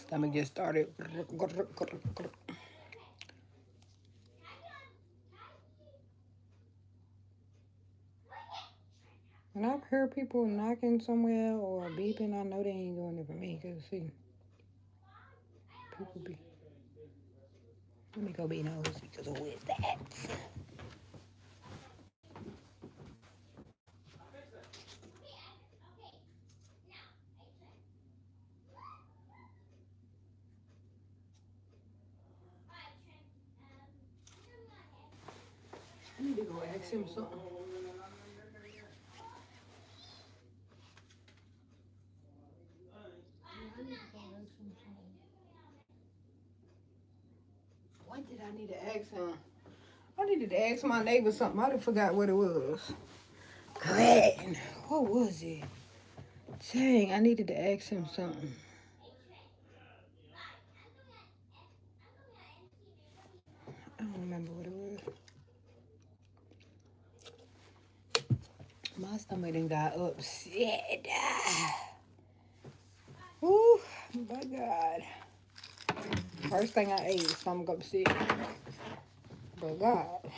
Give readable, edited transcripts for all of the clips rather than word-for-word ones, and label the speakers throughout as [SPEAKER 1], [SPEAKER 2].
[SPEAKER 1] Stomach just started. When I've heard people knocking somewhere or beeping, I know they ain't doing it for me. Cause see, people be. Let me go be nosy. Cause who is that? I need to go ask him something. What did I need to ask him? I needed to ask my neighbor something. I done forgot what it was. Great. What was it? Dang, I needed to ask him something. I don't remember what it was. My stomach done got upset. Woo, my God. First thing I ate was stomach upset. But God.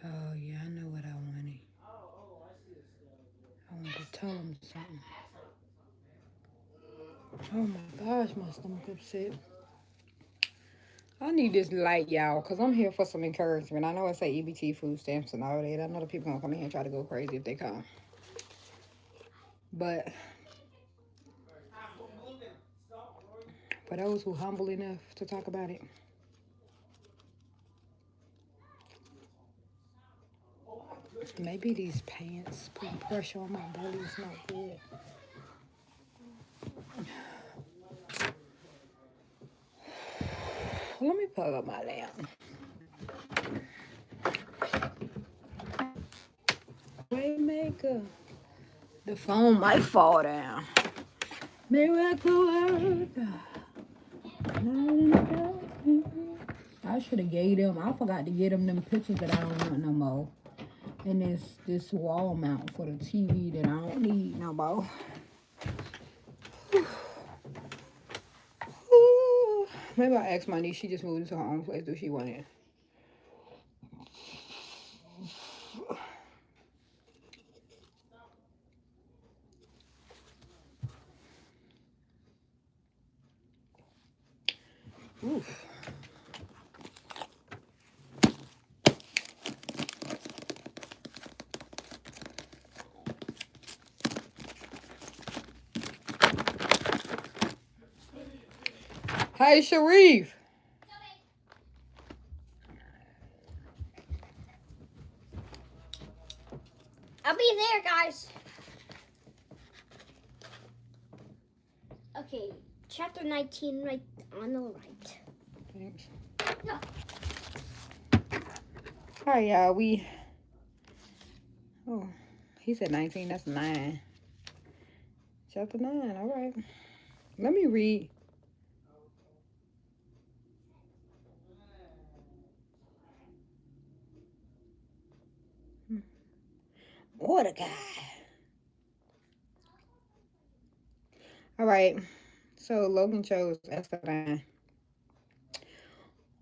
[SPEAKER 1] Oh, yeah, I know what I wanted. I wanted to tell him something. Oh my gosh, my stomach upset. I need this light, y'all, because I'm here for some encouragement. I know I say EBT food stamps and all that. I know the people gonna come in here and try to go crazy if they come. But for those who humble enough to talk about it, maybe these pants putting pressure on my belly is not good. Let me plug up my lamp. Waymaker. The phone might fall down. Miracle worker. I should have gave them. I forgot to get them pictures that I don't want no more. And this wall mount for the TV that I don't need no more. Maybe I asked my niece. She just moved into her own place. Do she want it? Oof. Hey, Sharif.
[SPEAKER 2] I'll be there, guys. Okay, chapter 19 right on the right.
[SPEAKER 1] Thanks.
[SPEAKER 2] No.
[SPEAKER 1] All right, y'all. Oh, he said 19. That's 9. Chapter 9. All right. Let me read. Mordecai. All right. So Logan chose Esther 9.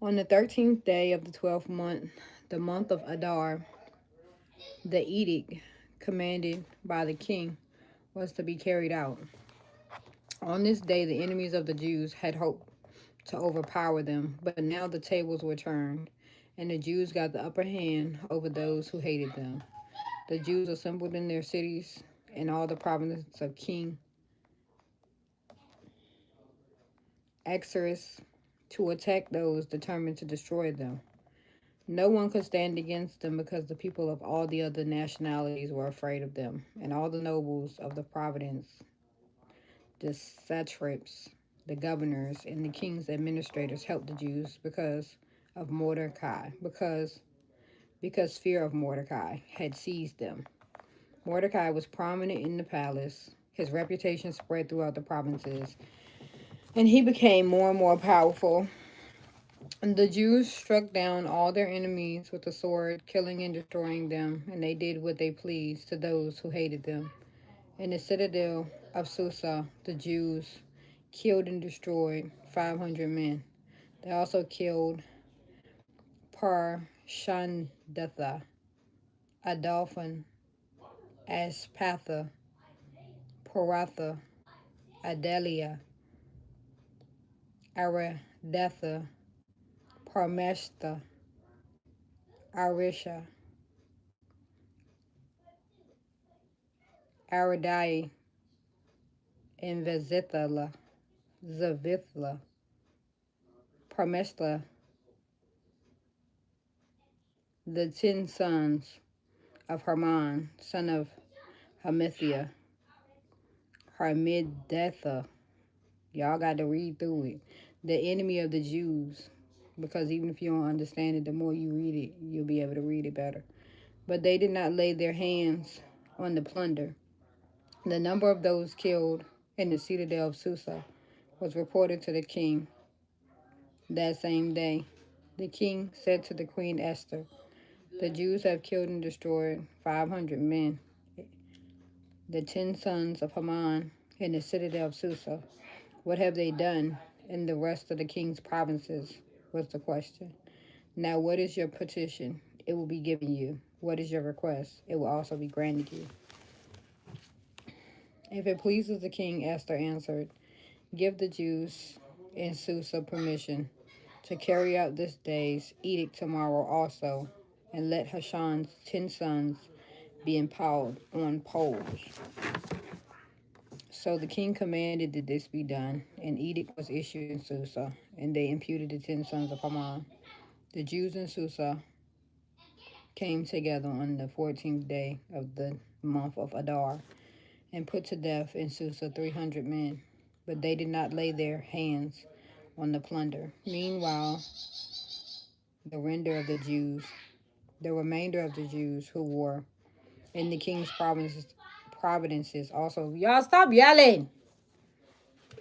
[SPEAKER 1] On the 13th day of the 12th month, the month of Adar, the edict commanded by the king was to be carried out. On this day, the enemies of the Jews had hoped to overpower them, but now the tables were turned, and the Jews got the upper hand over those who hated them. The Jews assembled in their cities and all the provinces of King Axarus to attack those determined to destroy them. No one could stand against them because the people of all the other nationalities were afraid of them, and all the nobles of the province, the satraps, the governors, and the king's administrators helped the Jews because of Mordecai, because fear of Mordecai had seized them. Mordecai was prominent in the palace. His reputation spread throughout the provinces, and he became more and more powerful. And the Jews struck down all their enemies with the sword, killing and destroying them, and they did what they pleased to those who hated them. In the citadel of Susa, the Jews killed and destroyed 500 men. They also killed Parshandatha, Adolphan, Aspatha, Paratha, Adelia, Aradatha, Parmeshta, Arisha, Aradai, and Zavithla, Parmeshta, the 10 sons of Hermon, son of Hamithiah, Harmidatha. Y'all got to read through it. The enemy of the Jews, because even if you don't understand it, the more you read it, you'll be able to read it better. But they did not lay their hands on the plunder. The number of those killed in the citadel of Susa was reported to the king that same day. The king said to the queen Esther, "The Jews have killed and destroyed 500 men, the 10 sons of Haman, in the citadel of Susa. What have they done in the rest of the king's provinces?" was the question. "Now, what is your petition? It will be given you. What is your request? It will also be granted you." "If it pleases the king," Esther answered, "give the Jews in Susa permission to carry out this day's edict tomorrow also, and let Hashan's 10 sons be impaled on poles." So the king commanded that this be done. An edict was issued in Susa, and they imputed the 10 sons of Haman. The Jews in Susa came together on the 14th day of the month of Adar, and put to death in Susa 300 men. But they did not lay their hands on the plunder. Meanwhile, the render of the Jews, the remainder of the Jews who were in the king's provinces also. Y'all stop yelling!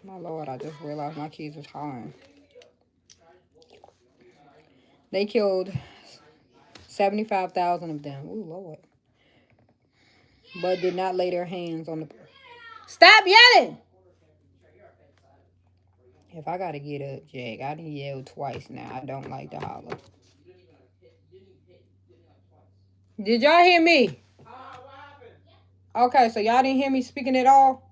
[SPEAKER 1] My Lord, I just realized my kids was hollering. They killed 75,000 of them. Ooh, Lord. But did not lay their hands on the. Stop yelling! If I gotta get up, Jack, I done yelled twice now. I don't like to holler. Did y'all hear me? Okay, so y'all didn't hear me speaking at all?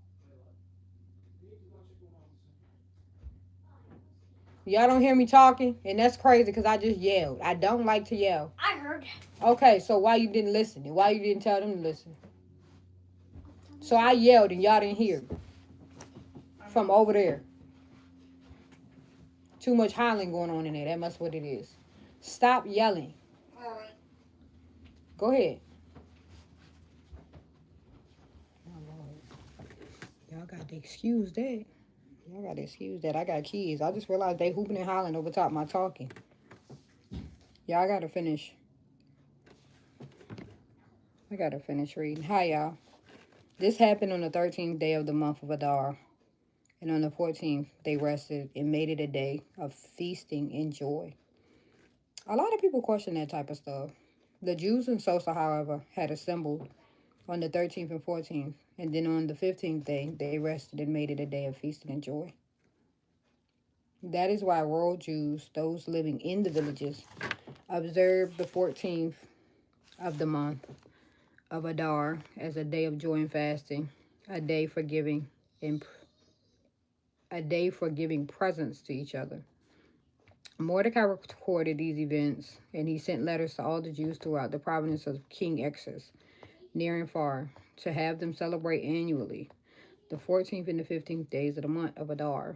[SPEAKER 1] Y'all don't hear me talking? And that's crazy because I just yelled. I don't like to yell.
[SPEAKER 2] I heard.
[SPEAKER 1] Okay, so why you didn't listen? And why you didn't tell them to listen? So I yelled and y'all didn't hear from over there. Too much hollering going on in there. That must what it is. Stop yelling. Go ahead. Y'all got to excuse that. Y'all got to excuse that. I got kids. I just realized they hooping and hollering over top my talking. Y'all got to finish. I got to finish reading. Hi, y'all. This happened on the 13th day of the month of Adar. And on the 14th, they rested and made it a day of feasting and joy. A lot of people question that type of stuff. The Jews in Sosa, however, had assembled on the 13th and 14th, and then on the 15th day, they rested and made it a day of feasting and joy. That is why rural Jews, those living in the villages, observe the 14th of the month of Adar as a day of joy and fasting, a day for giving and a day for giving presents to each other. Mordecai recorded these events, and he sent letters to all the Jews throughout the province of King Xerxes, near and far, to have them celebrate annually the 14th and the 15th days of the month of Adar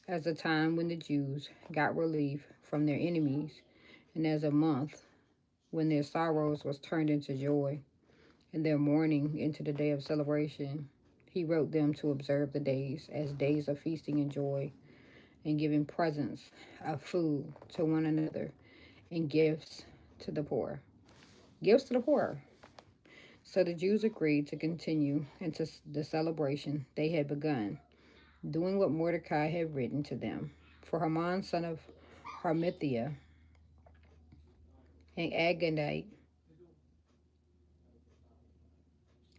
[SPEAKER 1] as a time when the Jews got relief from their enemies, and as a month when their sorrows was turned into joy, and their mourning into the day of celebration. He wrote them to observe the days as days of feasting and joy, and giving presents of food to one another, and gifts to the poor. Gifts to the poor. So the Jews agreed to continue into the celebration they had begun, doing what Mordecai had written to them. For Haman, son of Harmithiah, and Agagite,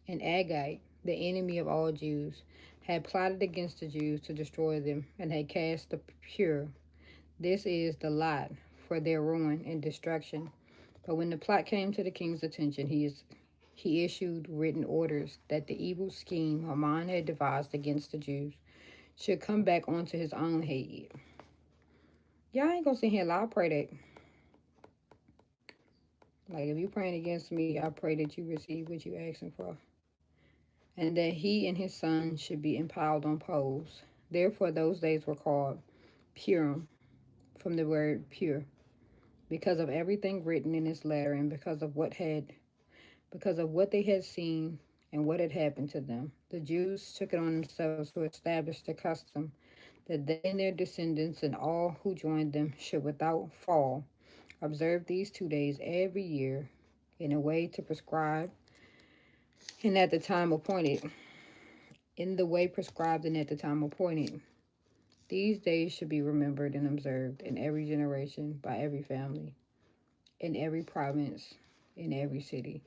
[SPEAKER 1] and Agite, the enemy of all Jews, had plotted against the Jews to destroy them, and had cast the pure, this is the lot, for their ruin and destruction. But when the plot came to the king's attention, he issued written orders that the evil scheme Haman had devised against the Jews should come back onto his own head. Y'all ain't gonna sit here and lie. I pray that, like, if you praying against me, I pray that you receive what you asking for, and that he and his son should be impaled on poles. Therefore, those days were called Purim, from the word pure, because of everything written in this letter, and because of what they had seen and what had happened to them. The Jews took it on themselves to establish the custom that they and their descendants and all who joined them should without fall observe these 2 days every year in a way to prescribe and at the time appointed. In the way prescribed and at the time appointed. These days should be remembered and observed in every generation by every family, in every province, in every city.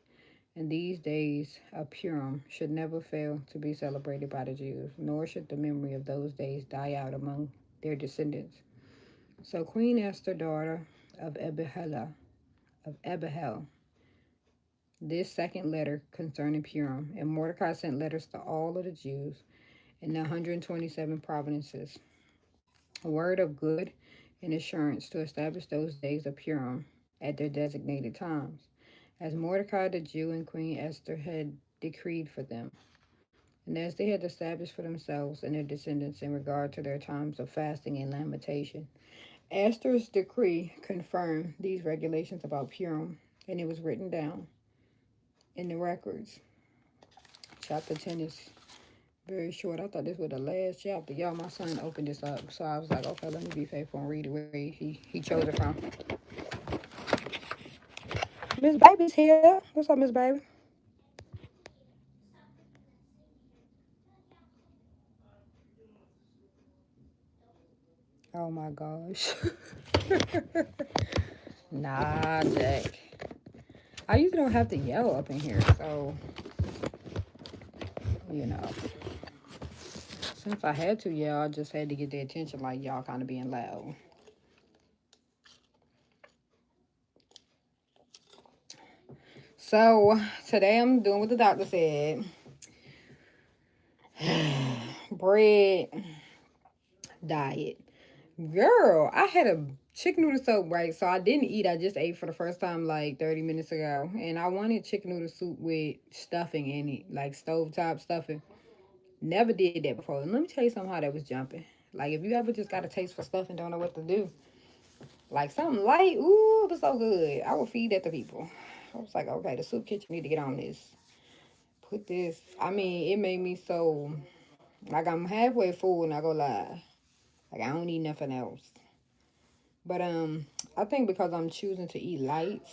[SPEAKER 1] And these days of Purim should never fail to be celebrated by the Jews, nor should the memory of those days die out among their descendants. So Queen Esther, daughter of Abihel, this second letter concerning Purim, and Mordecai sent letters to all of the Jews in the 127 provinces, a word of good and assurance to establish those days of Purim at their designated times, as Mordecai the Jew and Queen Esther had decreed for them, and as they had established for themselves and their descendants in regard to their times of fasting and lamentation. Esther's decree confirmed these regulations about Purim, and it was written down in the records. Chapter 10 is very short. I thought this was the last chapter. Y'all, my son opened this up, so I was like, okay, let me be faithful and read it where he chose it from. Miss Baby's here. What's up, Miss Baby? Oh my gosh. Nah, Jack. I usually don't have to yell up in here, so you know. Since I had to yell, I just had to get their attention, like y'all kind of being loud. So today I'm doing what the doctor said. Bread diet. Girl, I had a chicken noodle soup, right? So I didn't eat. I just ate for the first time like 30 minutes ago. And I wanted chicken noodle soup with stuffing in it, like stovetop stuffing. Never did that before. And let me tell you something how that was jumping. Like, if you ever just got a taste for stuff and don't know what to do, like something light, ooh, it was so good. I would feed that to people. I was like, okay, the soup kitchen need to get on this. Put this. I mean, it made me so, like, I'm halfway full, not gonna lie. Like, I don't need nothing else. But I think because I'm choosing to eat lights,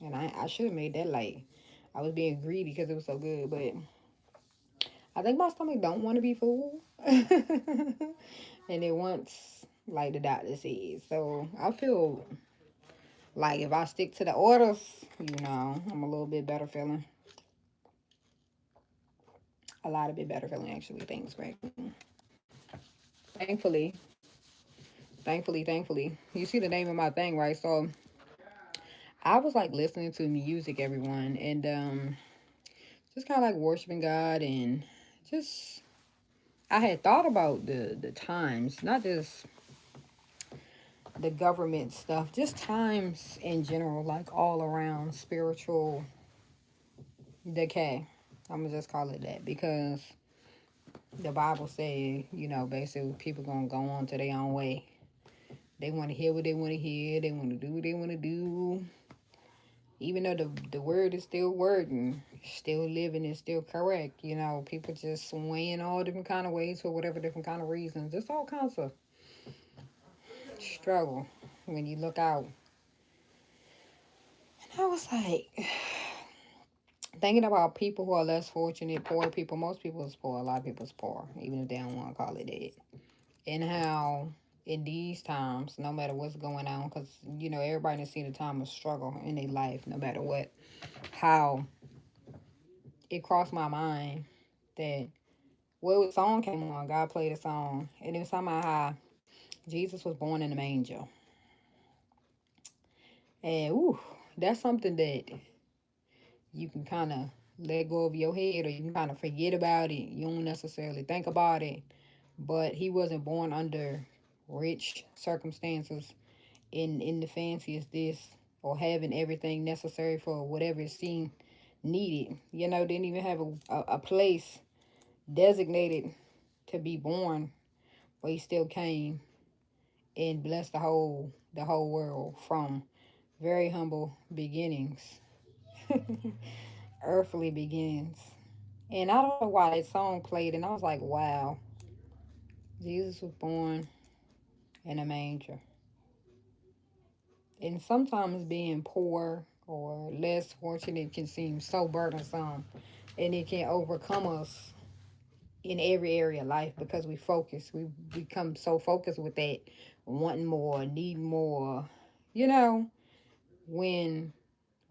[SPEAKER 1] and I should have made that light. I was being greedy because it was so good, but I think my stomach don't want to be full, and it wants, like the doctor said. So I feel like if I stick to the orders, I'm a little bit better feeling. A lot of bit better feeling actually. Thanks, Greg. Thankfully, thankfully. You see the name of my thing, right? So I was like listening to music, everyone, and just kind of like worshiping God, and just I had thought about the times, not just the government stuff, just times in general, like all around spiritual decay. I'm gonna just call it that because the Bible say, basically people gonna go on to their own way. They want to hear what they want to hear. They want to do what they want to do. Even though the word is still wording, still living is still correct. People just swaying all different kind of ways for whatever different kind of reasons. Just all kinds of struggle when you look out. And I was like, thinking about people who are less fortunate, poor people. Most people is poor. A lot of people is poor, even if they don't want to call it that. And how in these times, no matter what's going on, because everybody has seen a time of struggle in their life, no matter what. How it crossed my mind that a song came on, God played a song, and it was talking about how Jesus was born in a manger, and ooh, that's something that you can kind of let go of your head, or you can kind of forget about it. You don't necessarily think about it, but he wasn't born under rich circumstances in the fanciest this, or having everything necessary for whatever it seemed needed. Didn't even have a place designated to be born, but he still came and blessed the whole world from very humble beginnings, earthly beginnings. And I don't know why that song played, and I was like, wow, Jesus was born in a manger. And sometimes being poor or less fortunate can seem so burdensome, and it can overcome us in every area of life because we become so focused with that, wanting more, needing more, you know, when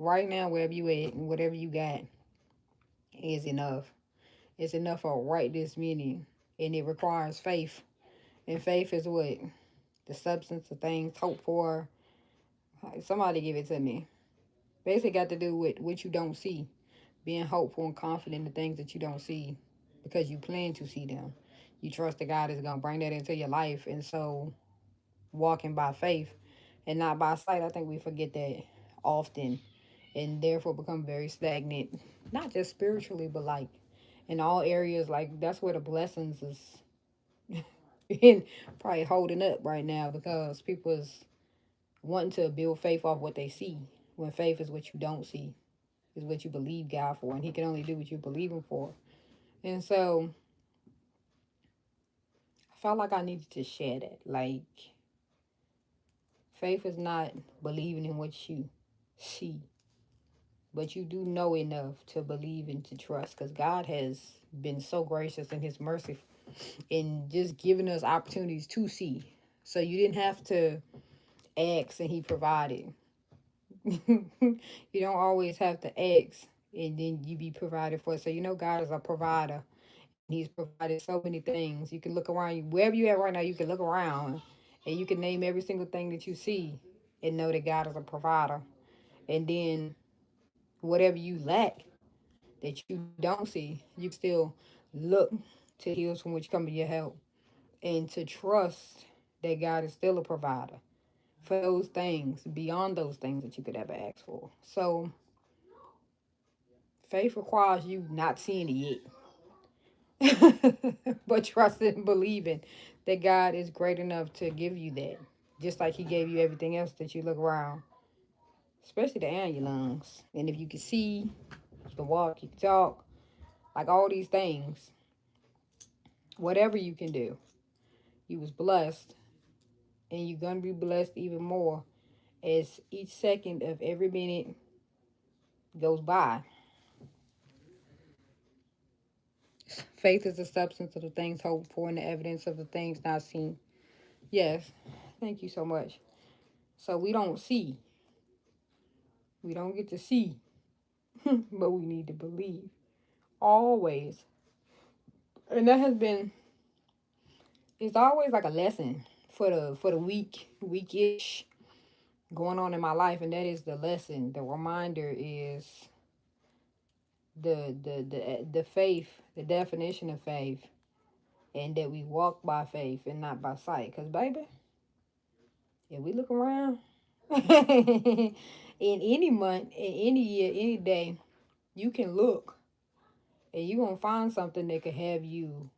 [SPEAKER 1] right now wherever you at and whatever you got is enough. It's enough for right this minute, and it requires faith. And faith is what? The substance of things hoped for. Somebody give it to me. Basically got to do with what you don't see. Being hopeful and confident in the things that you don't see because you plan to see them. You trust that God is going to bring that into your life. And so walking by faith and not by sight, I think we forget that often, and therefore become very stagnant, not just spiritually, but like in all areas. Like that's where the blessings is in, probably holding up right now, because people is wanting to build faith off what they see, when faith is what you don't see, is what you believe God for, and He can only do what you believe Him for. And so I felt like I needed to share that. Like, faith is not believing in what you see, but you do know enough to believe and to trust, because God has been so gracious in His mercy in just giving us opportunities to see. So you didn't have to ask and He provided. You don't always have to ask and then you be provided for. So God is a provider. He's provided so many things. You can look around you, wherever you at right now, you can look around and you can name every single thing that you see and know that God is a provider. And then whatever you lack that you don't see, you can still look to the hills from which come your help, and to trust that God is still a provider for those things, beyond those things that you could ever ask for. So faith requires you not seeing it yet, but trusting and believing that God is great enough to give you that. Just like He gave you everything else that you look around, especially the air in your lungs. And if you can see, you can walk, you can talk, like all these things, whatever you can do, you was blessed, and you're going to be blessed even more as each second of every minute goes by. Faith is the substance of the things hoped for and the evidence of the things not seen. Yes, thank you so much. So we don't see, we don't get to see, but we need to believe always. And that has been, it's always like a lesson for the weekish going on in my life, and that is the lesson. The reminder is the faith, the definition of faith, and that we walk by faith and not by sight. Cause baby, if we look around in any month, in any year, any day, you can look and you're gonna find something that could have you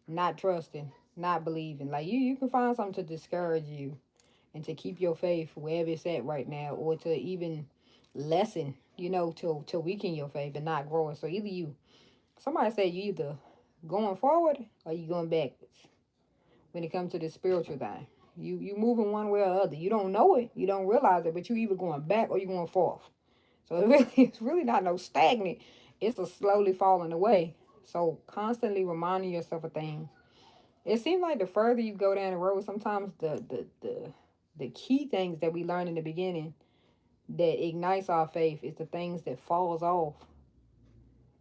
[SPEAKER 1] not trusting, not believing. Like you can find something to discourage you and to keep your faith wherever it's at right now, or to even lessen, to weaken your faith and not grow it. So either somebody said you either going forward or you going backwards when it comes to this spiritual thing. You moving one way or other. You don't know it, you don't realize it, but you either going back or you going forth. So it really, it's really not no stagnant. It's a slowly falling away. So constantly reminding yourself of things. It seems like the further you go down the road, sometimes the key things that we learn in the beginning that ignites our faith is the things that falls off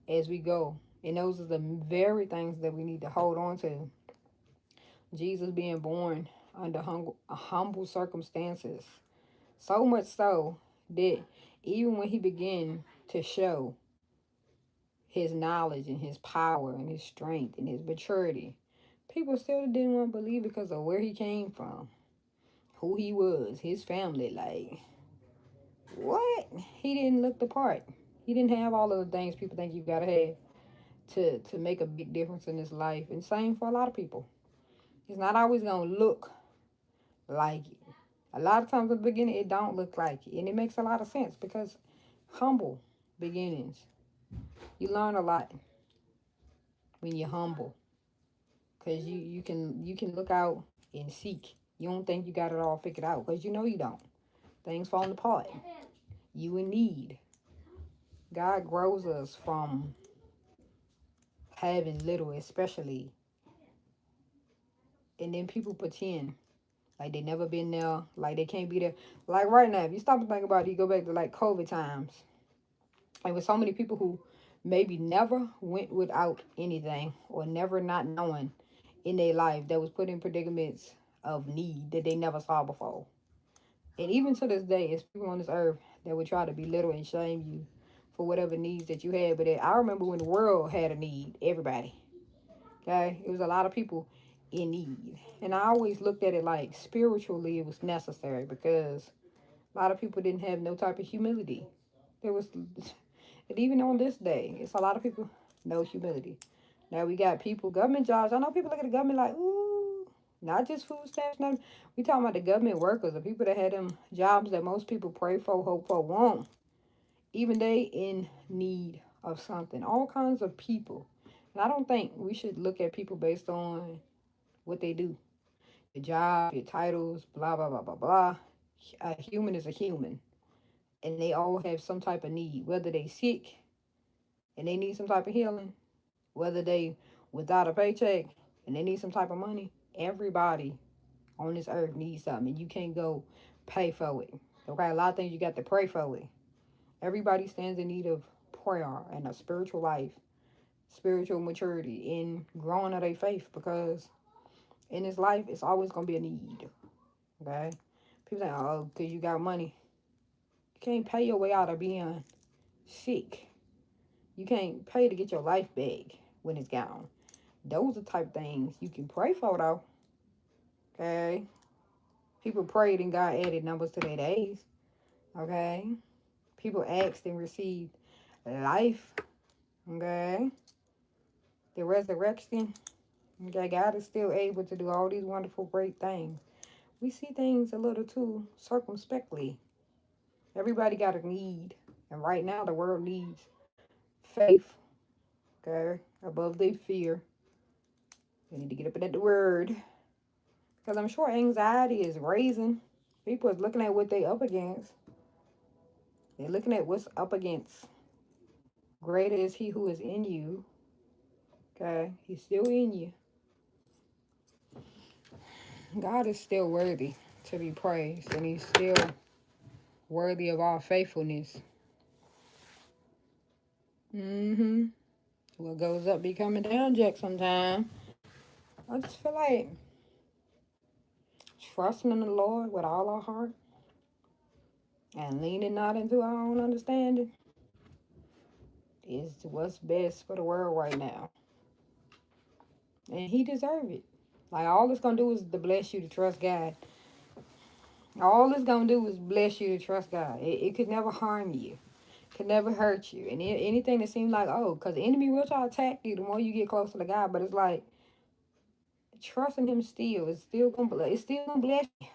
[SPEAKER 1] as we go. And those are the very things that we need to hold on to. Jesus being born under humble circumstances. So much so that even when he began to show his knowledge and his power and his strength and his maturity, people still didn't want to believe because of where he came from, who he was, his family. Like, what? He didn't look the part. He didn't have all of the things people think you gotta have to make a big difference in this life. And same for a lot of people. It's not always gonna look like it. A lot of times at the beginning it don't look like it. And it makes a lot of sense because humble beginnings. You learn a lot when you're humble. Cause you can look out and seek. You don't think you got it all figured out because you know you don't. Things falling apart. You in need. God grows us from having little, especially. And then people pretend like they never been there, like they can't be there. Like right now, if you stop and think about it, you go back to like COVID times. And with so many people who maybe never went without anything or never not knowing in their life that was put in predicaments of need that they never saw before. And even to this day, it's people on this earth that would try to belittle and shame you for whatever needs that you had. But I remember when the world had a need, everybody. Okay? It was a lot of people in need. And I always looked at it like spiritually it was necessary because a lot of people didn't have no type of humility. There was, and even on this day, it's a lot of people, no humility. Now we got people, government jobs. I know people look at the government like, ooh, not just food stamps. No, we talking about the government workers, the people that had them jobs that most people pray for, hope for, want. Even they in need of something. All kinds of people. And I don't think we should look at people based on what they do. Your job, your titles, blah, blah, blah, blah, blah. A human is a human. And they all have some type of need. Whether they sick and they need some type of healing. Whether they without a paycheck and they need some type of money. Everybody on this earth needs something. And you can't go pay for it. Okay, a lot of things you got to pray for it. Everybody stands in need of prayer and a spiritual life, spiritual maturity, in growing of their faith because in this life, it's always going to be a need. Okay? People say, oh, because you got money. You can't pay your way out of being sick. You can't pay to get your life back when it's gone. Those are the type of things you can pray for, though. Okay? People prayed and God added numbers to their days. Okay? People asked and received life. Okay? The resurrection. Okay? God is still able to do all these wonderful, great things. We see things a little too circumspectly. Everybody got a need. And right now, the world needs faith. Okay? Above their fear. They need to get up and at the word. Because I'm sure anxiety is raising. People is looking at what they up against. They're looking at what's up against. Greater is he who is in you. Okay? He's still in you. God is still worthy to be praised. And he's still worthy of our faithfulness. Mm-hmm. What goes up be coming down, Jack, sometime. I just feel like trusting in the Lord with all our heart and leaning not into our own understanding is what's best for the world right now. And he deserves it. Like, all it's going to do is to bless you to trust God. All it's going to do is bless you to trust God. It could never harm you. Could never hurt you. And anything that seems like, oh, because the enemy will try to attack you the more you get closer to God. But it's like, trusting him still. It's still gonna bless you.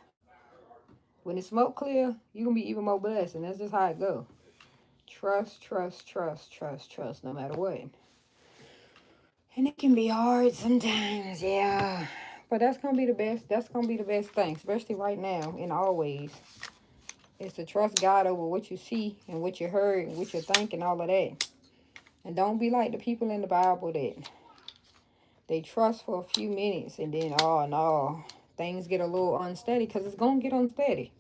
[SPEAKER 1] When the smoke clear, you're gonna be even more blessed. And that's just how it go. Trust, trust, trust, trust, trust, no matter what. And it can be hard sometimes, yeah. But that's gonna be the best. That's gonna be the best thing, especially right now and always. It's to trust God over what you see and what you heard and what you think and all of that. And don't be like the people in the Bible that they trust for a few minutes and then, oh no, things get a little unsteady, because it's going to get unsteady.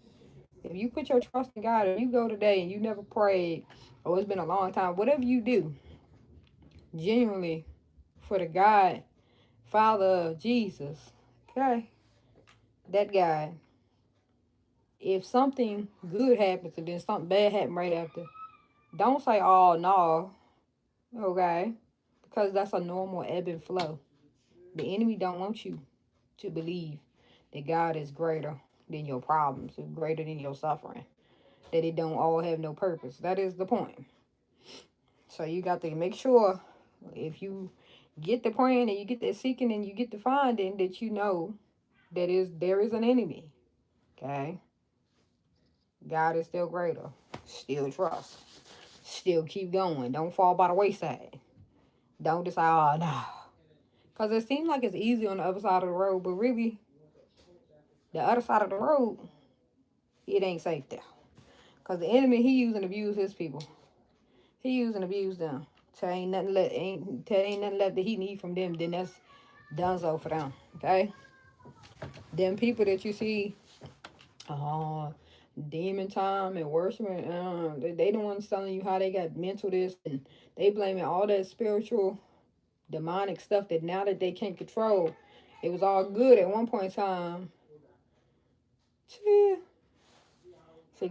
[SPEAKER 1] If you put your trust in God, if you go today and you never prayed, or it's been a long time, whatever you do, genuinely for the God, Father of Jesus, okay, that guy, if something good happens and then something bad happens right after, don't say, oh no, okay, because that's a normal ebb and flow. The enemy don't want you to believe that God is greater than your problems, greater than your suffering, that it don't all have no purpose. That is the point. So you got to make sure, if you get the praying and you get the seeking and you get the finding, that you know that there is an enemy. Okay? God is still greater. Still trust. Still keep going. Don't fall by the wayside. Don't decide, oh no. Because it seems like it's easy on the other side of the road, but really, the other side of the road, it ain't safe there. Because the enemy, he use and abuse his people. He use and abuse them. Till ain't nothing left that he need from them, then that's done so for them. Okay? Them people that you see, uh, demon time and worshiping, they the ones telling you how they got mental this, and they blaming all that spiritual demonic stuff that now that they can't control. It was all good at one point in time. See,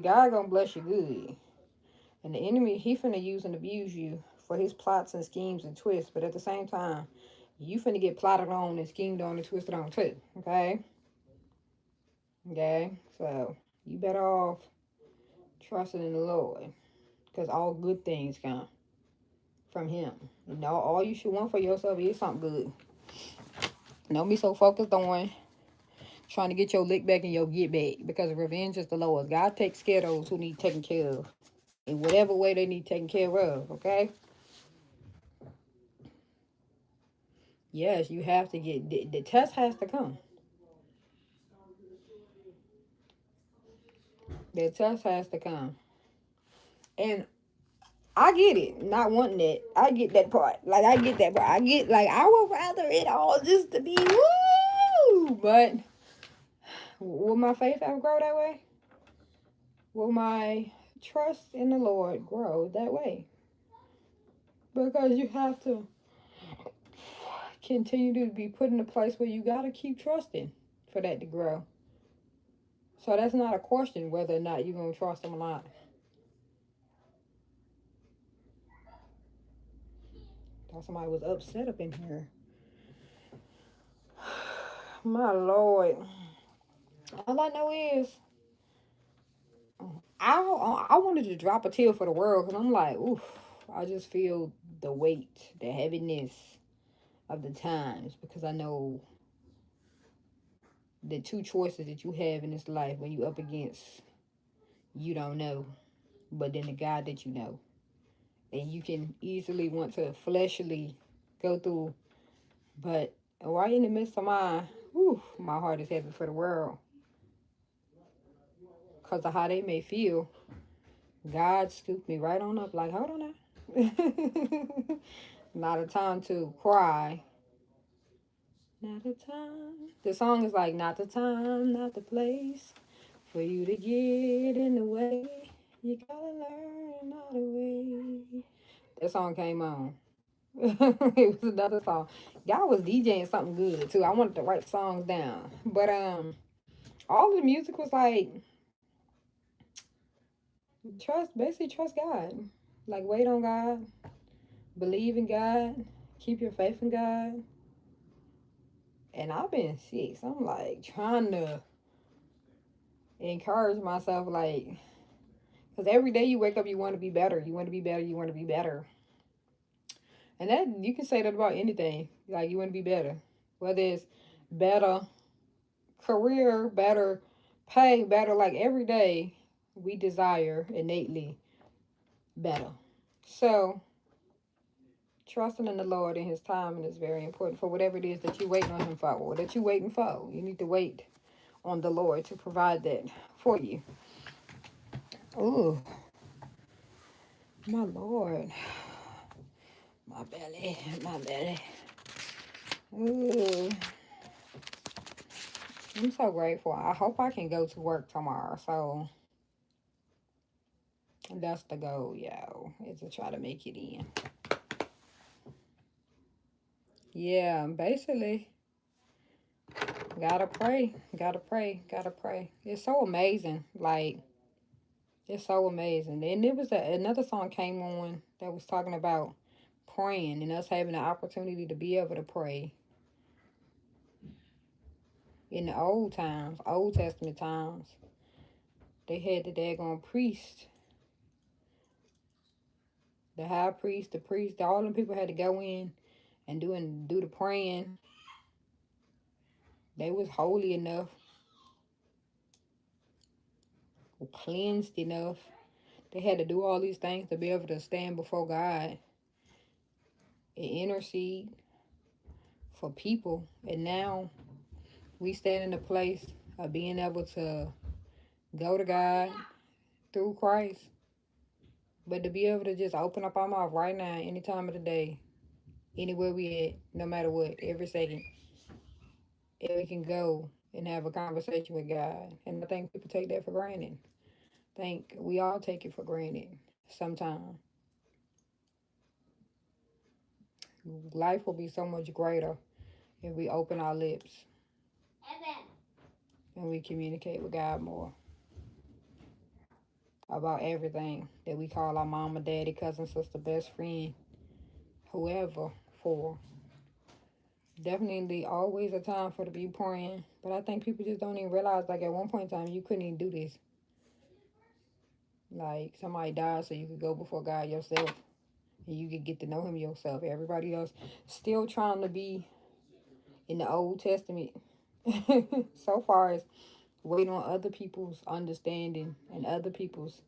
[SPEAKER 1] God gonna bless you good. And the enemy, he finna use and abuse you for his plots and schemes and twists. But at the same time, you finna get plotted on and schemed on and twisted on too. Okay? Okay? So, you better off trusting in the Lord. Because all good things come from him. You know, all you should want for yourself is something good. Don't be so focused on trying to get your lick back and your get back. Because revenge is the lowest. God takes care of those who need taken care of. In whatever way they need taken care of. Okay? Yes, you have to get, the test has to come. The test has to come. And I get it, not wanting it. I get that part. Like, I get that part. I get, like, I would rather it all just to be woo. But will my faith ever grow that way? Will my trust in the Lord grow that way? Because you have to continue to be put in a place where you got to keep trusting for that to grow. So that's not a question whether or not you're going to trust him or not. Thought somebody was upset up in here. My Lord. All I know is I wanted to drop a tear for the world, because I'm like, oof, I just feel the weight, the heaviness of the times, because I know the two choices that you have in this life when you up against, you don't know, but then the God that you know. And you can easily want to fleshly go through, but right in the midst of my heart is heavy for the world. Because of how they may feel, God scooped me right on up, like, hold on now. Not a time to cry. Not a time. The song is like, not the time, not the place for you to get in the way. You gotta learn how to wait. That song came on. It was another song. God was DJing something good too. I wanted to write songs down. But all of the music was like, basically trust God. Like, wait on God, believe in God, keep your faith in God. And I've been sick, so I'm like trying to encourage myself, like, because every day you wake up, you want to be better. You want to be better. You want to be better. And that, you can say that about anything. Like, you want to be better. Whether it's better career, better pay, better, like every day we desire innately better. So trusting in the Lord in his timing is very important for whatever it is that you're waiting on him for, or that you're waiting for. You need to wait on the Lord to provide that for you. Ooh, my Lord. My belly, my belly. Ooh, I'm so grateful. I hope I can go to work tomorrow. So that's the goal, yo, is to try to make it in. Yeah, basically, gotta pray, gotta pray, gotta pray. It's so amazing. Like, it's so amazing. And there was another song came on that was talking about praying and us having the opportunity to be able to pray in the old times, Old Testament times. They had the daggone priest, the high priest, the priest, all them people had to go in and do the praying. They was holy enough, cleansed enough. They had to do all these things to be able to stand before God and intercede for people. And now we stand in the place of being able to go to God through Christ. But to be able to just open up our mouth right now, any time of the day, anywhere we at, no matter what, every second, and we can go and have a conversation with God. And I think people take that for granted. I think we all take it for granted sometimes. Life will be so much greater if we open our lips and we communicate with God more about everything that we call our mama, daddy, cousin, sister, best friend, whoever for. Definitely always a time for to be praying. But I think people just don't even realize, like, at one point in time, you couldn't even do this. Like, somebody died so you could go before God yourself and you could get to know him yourself. Everybody else still trying to be in the Old Testament so far as waiting on other people's understanding and other people's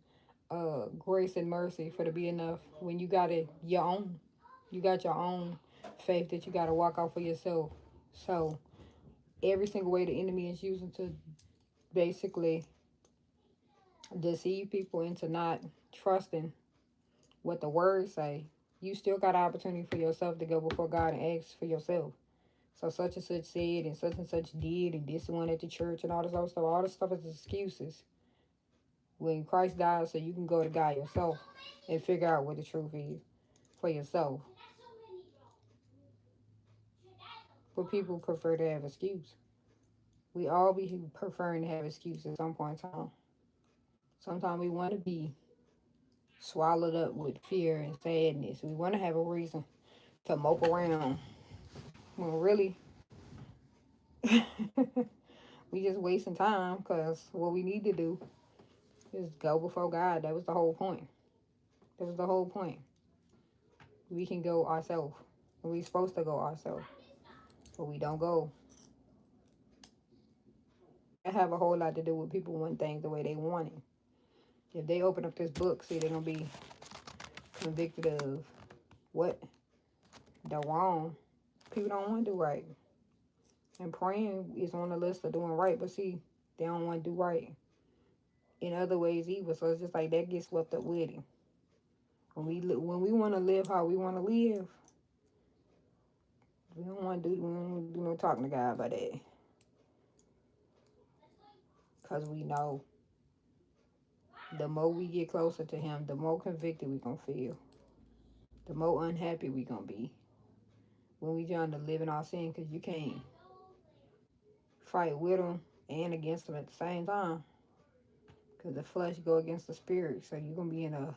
[SPEAKER 1] grace and mercy for to be enough when you got it your own. You got your own faith that you got to walk out for yourself. So every single way the enemy is using to basically deceive people into not trusting what the words say, you still got an opportunity for yourself to go before God and ask for yourself. So such and such said and such did and this one at the church and all this other stuff. All this stuff is excuses. When Christ died, so you can go to God yourself and figure out what the truth is for yourself. But people prefer to have excuse. We all be preferring to have excuses at some point in time. Sometimes we want to be swallowed up with fear and sadness. We want to have a reason to mope around. When really, we just wasting time because what we need to do is go before God. That was the whole point. That was the whole point. We can go ourselves. We supposed to go ourselves. But we don't go. That have a whole lot to do with people wanting things the way they want it. If they open up this book, see, they're going to be convicted of what? The wrong. People don't want to do right. And praying is on the list of doing right. But see, they don't want to do right in other ways either. So it's just like that gets swept up with it. When we want to live how we want to live, we don't do no talking to God about that. Because we know the more we get closer to him, the more convicted we going to feel. The more unhappy we going to be. When we trying to live in our sin, because you can't fight with him and against him at the same time. Because the flesh go against the spirit. So you're going to be in a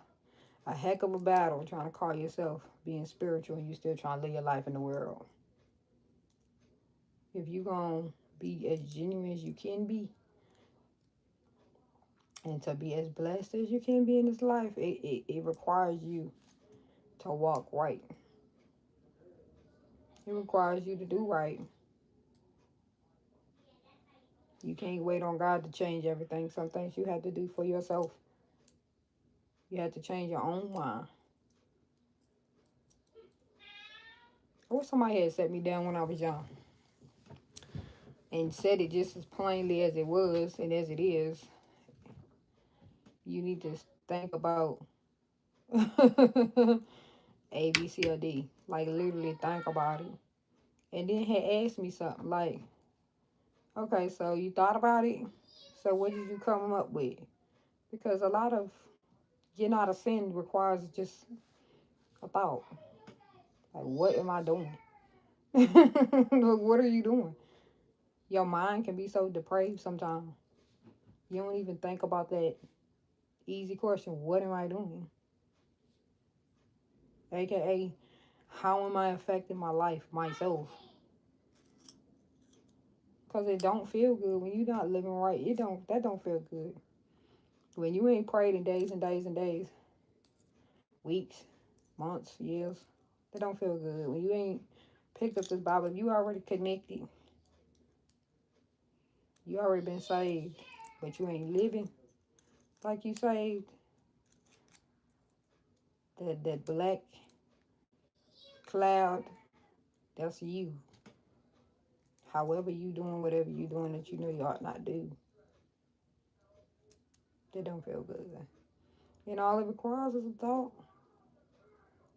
[SPEAKER 1] heck of a battle trying to call yourself being spiritual and you still trying to live your life in the world. If you're going to be as genuine as you can be and to be as blessed as you can be in this life, it requires you to walk right. It requires you to do right. You can't wait on God to change everything. Some things you have to do for yourself. You have to change your own mind. I wish somebody had set me down when I was young and said it just as plainly as it was and as it is. You need to think about A, B, C, or D. Like literally think about it. And then had asked me something like, okay, so you thought about it? So what did you come up with? Because a lot of getting out of sin requires just a thought. Like, what am I doing? What are you doing? Your mind can be so depraved sometimes. You don't even think about that easy question, what am I doing? AKA, how am I affecting my life, myself? Because it don't feel good when you're not living right. That don't feel good. When you ain't prayed in days and days and days, weeks, months, years, that don't feel good. When you ain't picked up this Bible, you already connected. You already been saved, but you ain't living like you saved. That black cloud, that's you. However you doing, whatever you doing that you know you ought not do, that don't feel good. And all it requires is a thought.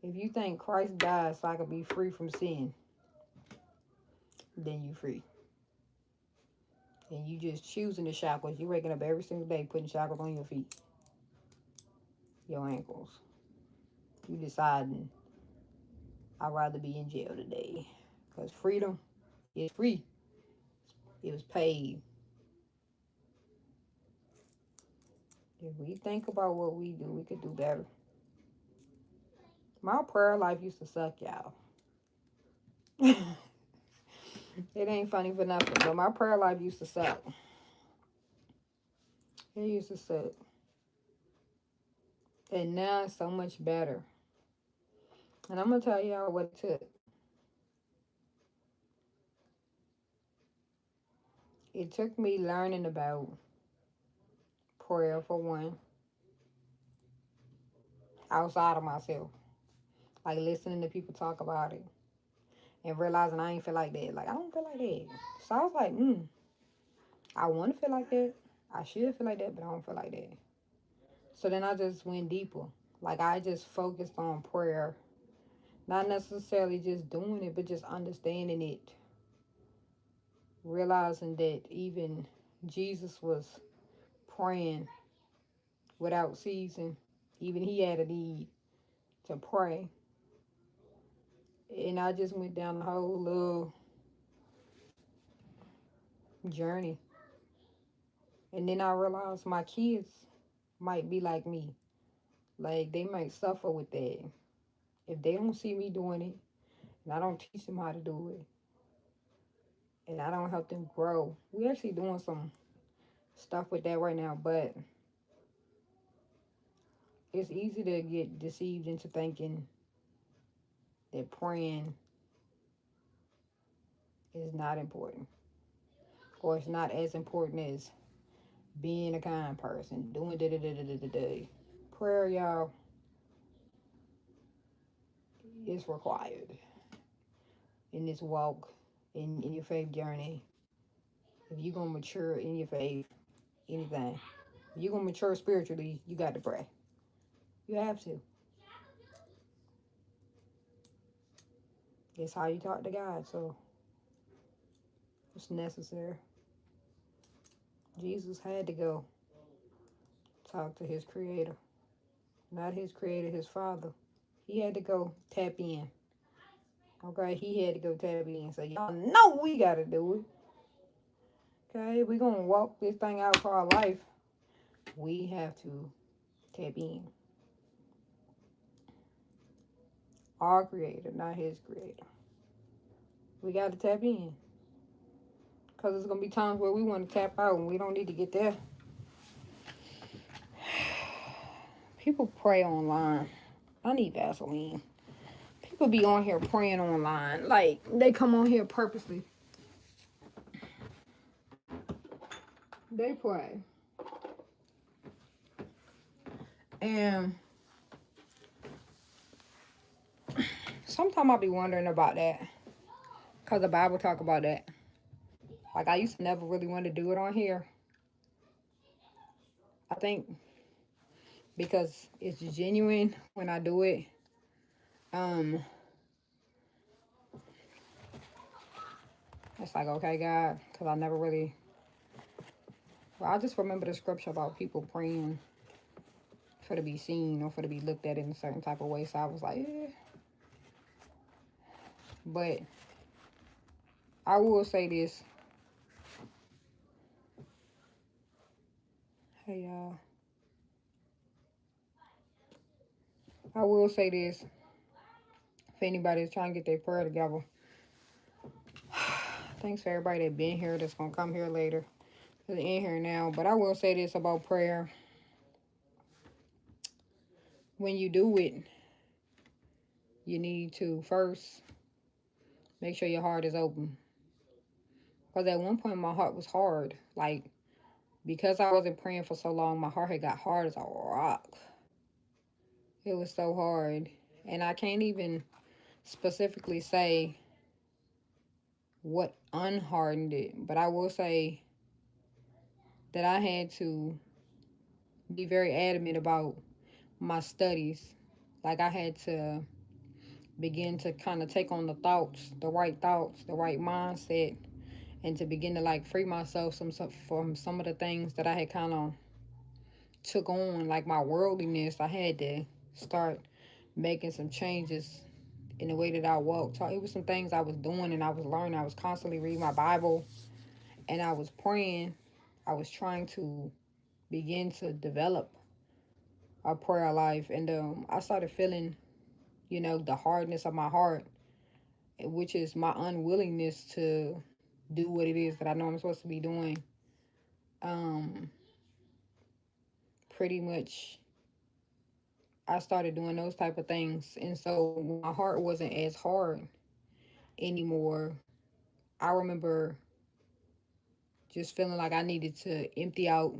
[SPEAKER 1] If you think Christ died so I could be free from sin, then you free. And you just choosing the shackles. You waking up every single day putting shackles on your feet, your ankles. You deciding, I'd rather be in jail today. Because freedom is free. It was paid. If we think about what we do, we could do better. My prayer life used to suck, y'all. It ain't funny for nothing, but my prayer life used to suck. It used to suck. And now it's so much better. And I'm going to tell y'all what it took. It took me learning about prayer, for one, outside of myself. Like listening to people talk about it and realizing I ain't feel like that. Like, I don't feel like that. So I was like, I want to feel like that. I should feel like that, but I don't feel like that. So then I just went deeper. Like, I just focused on prayer. Not necessarily just doing it, but just understanding it. Realizing that even Jesus was praying without ceasing. Even he had a need to pray. And I just went down the whole little journey. And then I realized my kids might be like me. Like, they might suffer with that. If they don't see me doing it, and I don't teach them how to do it, and I don't help them grow. We actually doing some stuff with that right now, but it's easy to get deceived into thinking that praying is not important. Or it's not as important as being a kind person, doing da da da da da da da. Prayer, y'all, is required in this walk, in your faith journey. If you're going to mature in your faith, anything, if you're going to mature spiritually, you got to pray. You have to. It's how you talk to God, so it's necessary. Jesus had to go talk to his creator. Not his creator, his father. He had to go tap in. Okay, he had to go tap in. So y'all know we gotta do it. Okay, if we're gonna walk this thing out for our life, we have to tap in. Our creator, not his creator. We gotta tap in. Because there's gonna be times where we want to tap out and we don't need to get there. People pray online. I need Vaseline. People be on here praying online. Like, they come on here purposely. They pray. And sometimes I'll be wondering about that. Because the Bible talk about that. Like, I used to never really want to do it on here. I think because it's genuine when I do it. Um, it's like, okay, God, because I never really, well, I just remember the scripture about people praying for to be seen or for to be looked at in a certain type of way. So I was like, eh. But I will say this. Hey, y'all. I will say this. If anybody's trying to get their prayer together, thanks for everybody that been here that's going to come here later. They're in here now. But I will say this about prayer. When you do it, you need to first make sure your heart is open. Because at one point, my heart was hard. Like, because I wasn't praying for so long, my heart had got hard as a rock. It was so hard. And I can't even specifically say what unhardened it. But I will say that I had to be very adamant about my studies. Like, I had to begin to kind of take on the thoughts, the right mindset, and to begin to like free myself from some of the things that I had kind of took on, like my worldliness. I had to start making some changes in the way that I walked. So it was some things I was doing and I was learning. I was constantly reading my Bible and I was praying. I was trying to begin to develop a prayer life, and I started feeling, the hardness of my heart, which is my unwillingness to do what it is that I know I'm supposed to be doing. Um, Pretty much, I started doing those type of things, and so when my heart wasn't as hard anymore, I remember just feeling like I needed to empty out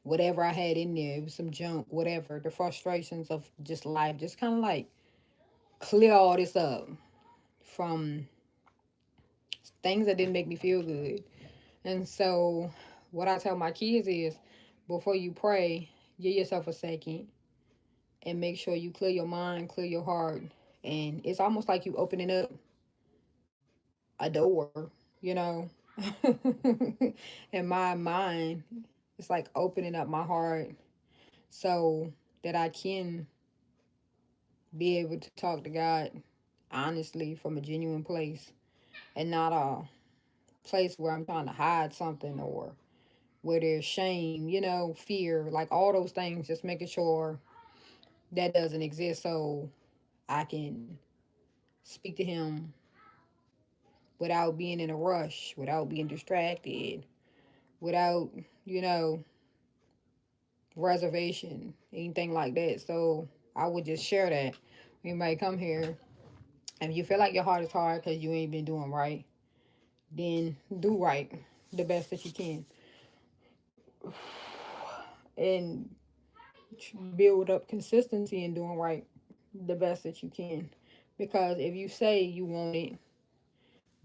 [SPEAKER 1] whatever I had in there. It was some junk, whatever, the frustrations of just life, just kind of like clear all this up from things that didn't make me feel good. And so, what I tell my kids is before you pray, give yourself a second and make sure you clear your mind, clear your heart. And it's almost like you opening up a door, you know. In my mind, it's like opening up my heart so that I can be able to talk to God honestly from a genuine place and not a place where I'm trying to hide something or where there's shame, fear, like all those things, just making sure that doesn't exist so I can speak to Him without being in a rush, without being distracted, without, you know, reservation, anything like that. So I would just share that. When you might come here, and if you feel like your heart is hard because you ain't been doing right, then do right the best that you can. And build up consistency in doing right the best that you can. Because if you say you want it,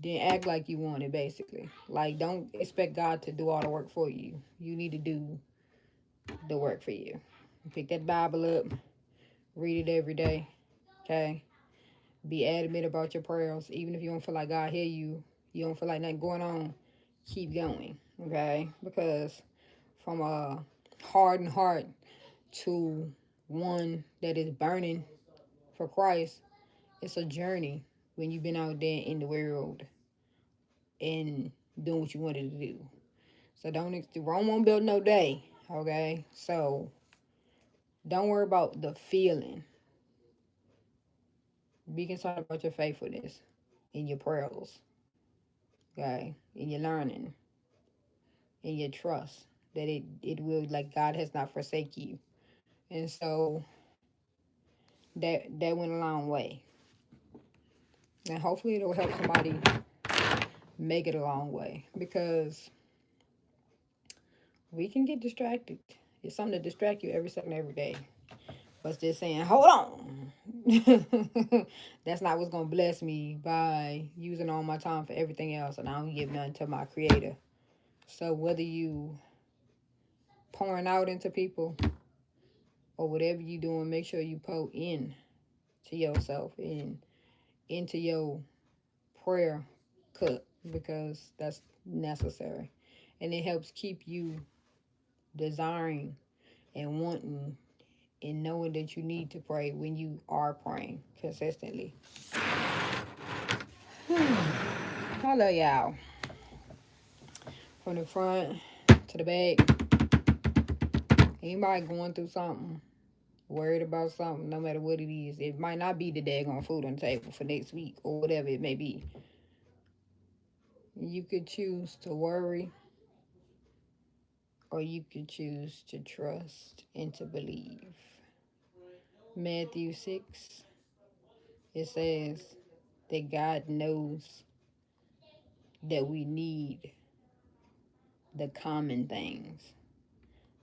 [SPEAKER 1] then act like you want it, basically. Like, don't expect God to do all the work for you. You need to do the work for you. Pick that Bible up, read it every day, okay? Be adamant about your prayers. Even if you don't feel like God hear you, you don't feel like nothing going on, keep going, okay? Because from a hardened heart to one that is burning for Christ, it's a journey when you've been out there in the world and doing what you wanted to do. So Rome won't build no day, okay? So don't worry about the feeling. Be concerned about your faithfulness in your prayers, okay? In your learning, in your trust that it will, like, God has not forsake you. And so that went a long way. And hopefully it'll help somebody make it a long way, because we can get distracted. It's something to distract you every second, every day. But just saying, hold on. That's not what's going to bless me by using all my time for everything else and I don't give none to my creator. So whether you pouring out into people or whatever you doing, make sure you pour in to yourself and into your prayer cup, because that's necessary. And it helps keep you desiring and wanting and knowing that you need to pray when you are praying consistently. I love y'all. From the front to the back. Anybody going through something, worried about something, no matter what it is. It might not be the daggone food on the table for next week or whatever it may be. You could choose to worry, or you could choose to trust and to believe. Matthew 6, it says that God knows that we need the common things.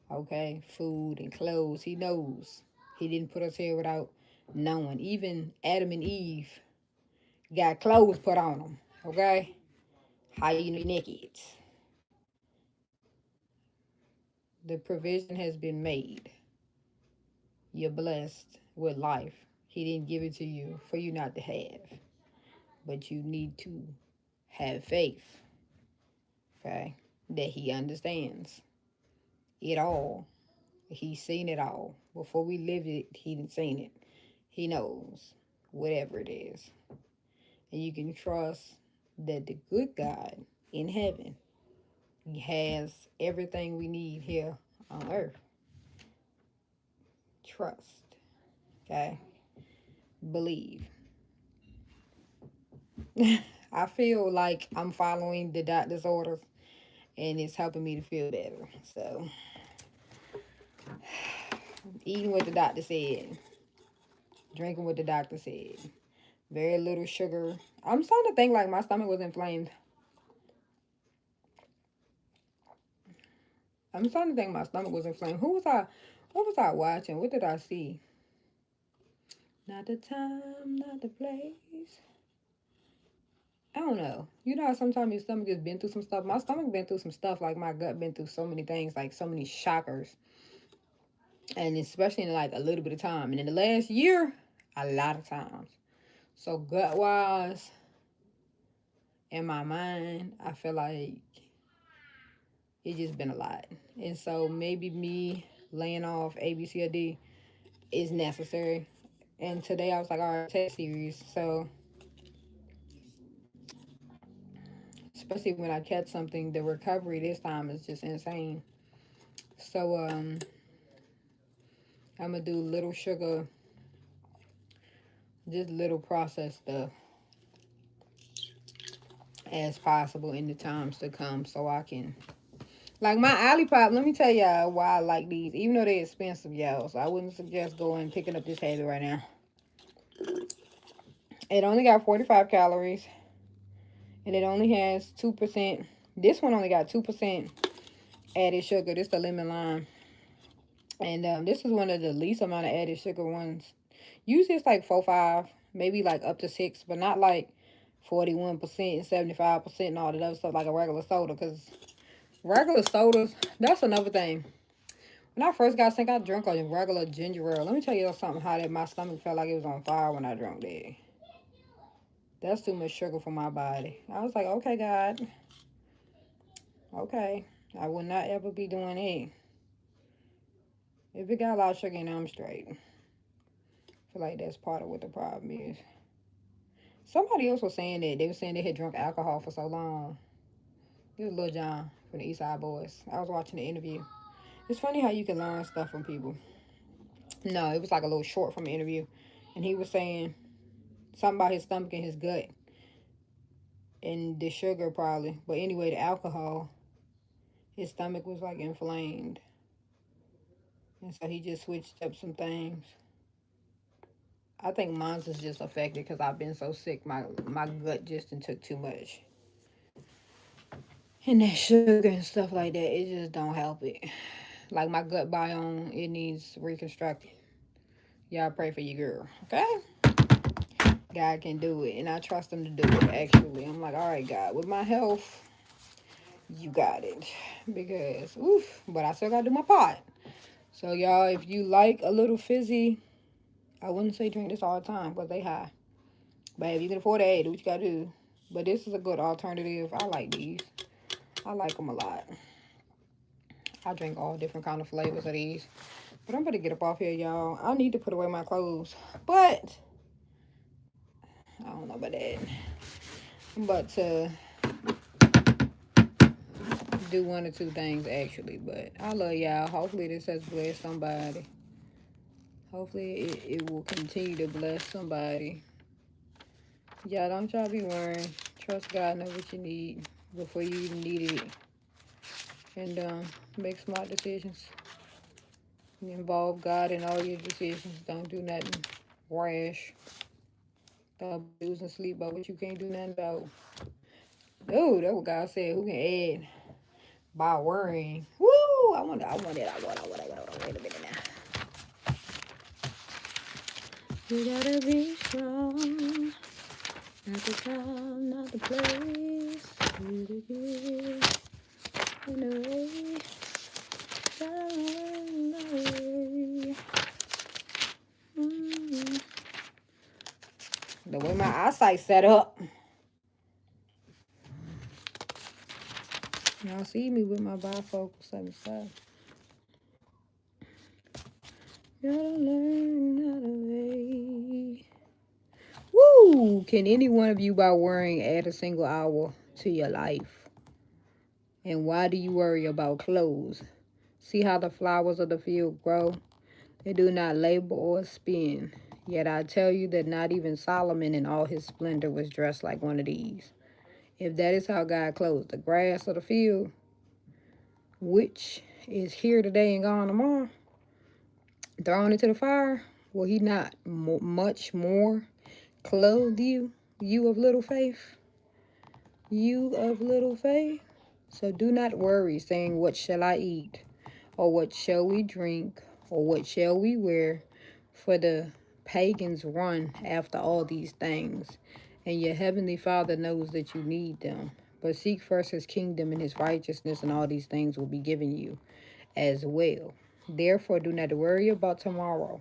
[SPEAKER 1] Okay? Food and clothes. He knows. He didn't put us here without knowing. Even Adam and Eve got clothes put on them. Okay? How you know you're naked? The provision has been made. You're blessed with life. He didn't give it to you for you not to have. But you need to have faith. Okay? That he understands it all. He's seen it all. Before we lived it, he didn't seen it. He knows whatever it is. And you can trust that the good God in heaven has everything we need here on earth. Trust. Okay? Believe. I feel like I'm following the doctor's orders and it's helping me to feel better. So, eating what the doctor said, drinking what the doctor said, very little sugar. I'm starting to think like my stomach was inflamed. I'm starting to think my stomach was inflamed. What was I watching? What did I see? Not the time, not the place. I don't know. You know how sometimes your stomach has been through some stuff? My stomach been through some stuff. Like my gut been through so many things, like so many shockers. And especially in like a little bit of time. And in the last year, a lot of times. So gut wise, in my mind, I feel like it's just been a lot. And so maybe me laying off A, B, C, or D is necessary. And today I was like, all right, test series. So especially when I catch something, the recovery this time is just insane. So I'm gonna do little sugar, just little processed stuff as possible in the times to come, so I can like my Olipop. Let me tell y'all why I like these, even though they're expensive, y'all. So I wouldn't suggest going and picking up this habit right now. It only got 45 calories, and it only has 2%. This one only got 2% added sugar. This the lemon lime. And this is one of the least amount of added sugar ones. Usually it's like 4, 5, maybe like up to 6, but not like 41%, 75%, and all that other stuff like a regular soda. Because regular sodas, that's another thing. When I first got sick, I drank a regular ginger ale. Let me tell you something, how that my stomach felt like it was on fire when I drank that. That's too much sugar for my body. I was like, okay, God. Okay. I will not ever be doing it. If it got a lot of sugar in it, I'm straight. I feel like that's part of what the problem is. Somebody else was saying that. They were saying they had drunk alcohol for so long. It was Lil Jon from the East Side Boys. I was watching the interview. It's funny how you can learn stuff from people. No, it was like a little short from the interview. And he was saying something about his stomach and his gut. And the sugar probably. But anyway, the alcohol. His stomach was like inflamed. And so he just switched up some things. I think mine's is just affected because I've been so sick. My gut just took too much. And that sugar and stuff like that, it just don't help it. Like my gut biome, it needs reconstructing. Y'all pray for your girl, okay? God can do it, and I trust him to do it, actually. I'm like, all right, God, with my health, you got it. Because, oof, but I still got to do my part. So y'all, if you like a little fizzy, I wouldn't say drink this all the time, but they high. But if you can afford it, do what you gotta do. But this is a good alternative. I like these. I like them a lot. I drink all different kind of flavors of these. But I'm gonna get up off here, y'all. I need to put away my clothes. But I don't know about that. But to do one or two things actually. But I love y'all. Hopefully this has blessed somebody. Hopefully it will continue to bless somebody. Y'all don't y'all be worrying. Trust God know what you need before you even need it. And make smart decisions. Involve God in all your decisions. Don't do nothing rash. Don't be losing sleep about what you can't do nothing about. Oh, that's what God said. Who can add by worrying? Woo! I want it. Wait a minute now. You gotta be strong. Not the time, not the place. You to give in a way. The way my eyesight set up. Y'all see me with my bifocal 75. Gotta learn how to wait. Woo! Can any one of you by worrying add a single hour to your life? And why do you worry about clothes? See how the flowers of the field grow? They do not labor or spin. Yet I tell you that not even Solomon in all his splendor was dressed like one of these. If that is how God clothes the grass of the field, which is here today and gone tomorrow, thrown into the fire, will he not much more clothe you, you of little faith? You of little faith? So do not worry, saying, what shall I eat? Or what shall we drink? Or what shall we wear? For the pagans run after all these things, and your heavenly Father knows that you need them. But seek first his kingdom and his righteousness, and all these things will be given you as well. Therefore, do not worry about tomorrow,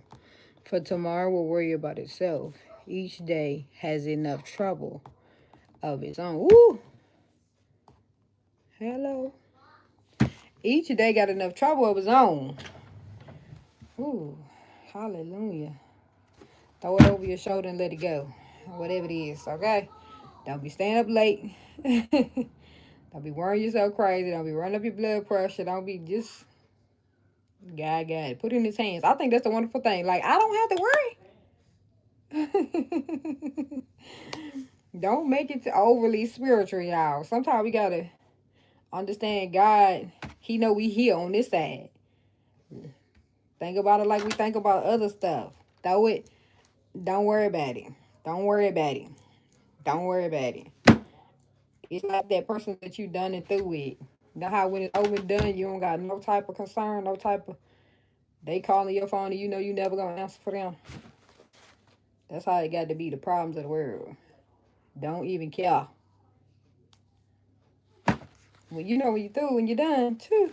[SPEAKER 1] for tomorrow will worry about itself. Each day has enough trouble of its own. Woo! Hello. Each day got enough trouble of its own. Ooh, hallelujah. Throw it over your shoulder and let it go. Whatever it is, okay? Don't be staying up late. Don't be worrying yourself crazy. Don't be running up your blood pressure. Don't be just... God got it. Put it in his hands. I think that's the wonderful thing. Like, I don't have to worry. Don't make it overly spiritual, y'all. Sometimes we gotta understand God. He know we here on this side. Think about it like we think about other stuff. Throw it. Don't worry about it. Don't worry about it. Don't worry about it. It's like that person that you done it through with. You know how when it's over and done, you don't got no type of concern, no type of... They calling your phone and you know you never gonna answer for them. That's how it got to be, the problems of the world. Don't even care. When you know when you're through, when you're done, too.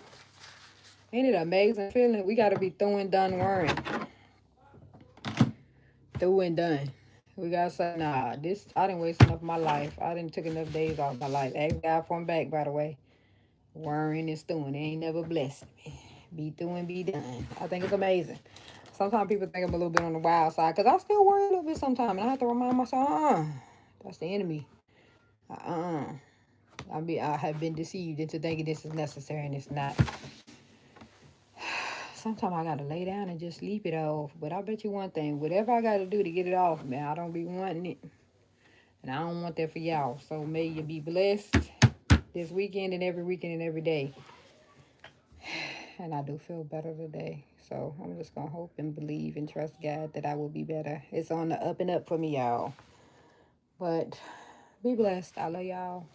[SPEAKER 1] Ain't it an amazing feeling? We got to be through and done worrying. Through and done. We got to say, nah, this, I didn't waste enough of my life. I didn't took enough days off my life. Ask God for him back, by the way. Worrying and stewing. They ain't never blessed me. Be through and be done. I think it's amazing. Sometimes people think I'm a little bit on the wild side because I still worry a little bit sometimes. And I have to remind myself, that's the enemy. I have been deceived into thinking this is necessary and it's not. Sometimes I gotta lay down and just sleep it off. But I bet you one thing, whatever I gotta do to get it off, man, I don't be wanting it. And I don't want that for y'all. So may you be blessed this weekend and every day. And I do feel better today. So I'm just gonna hope and believe and trust God that I will be better. It's on the up and up for me, y'all. But be blessed. I love y'all.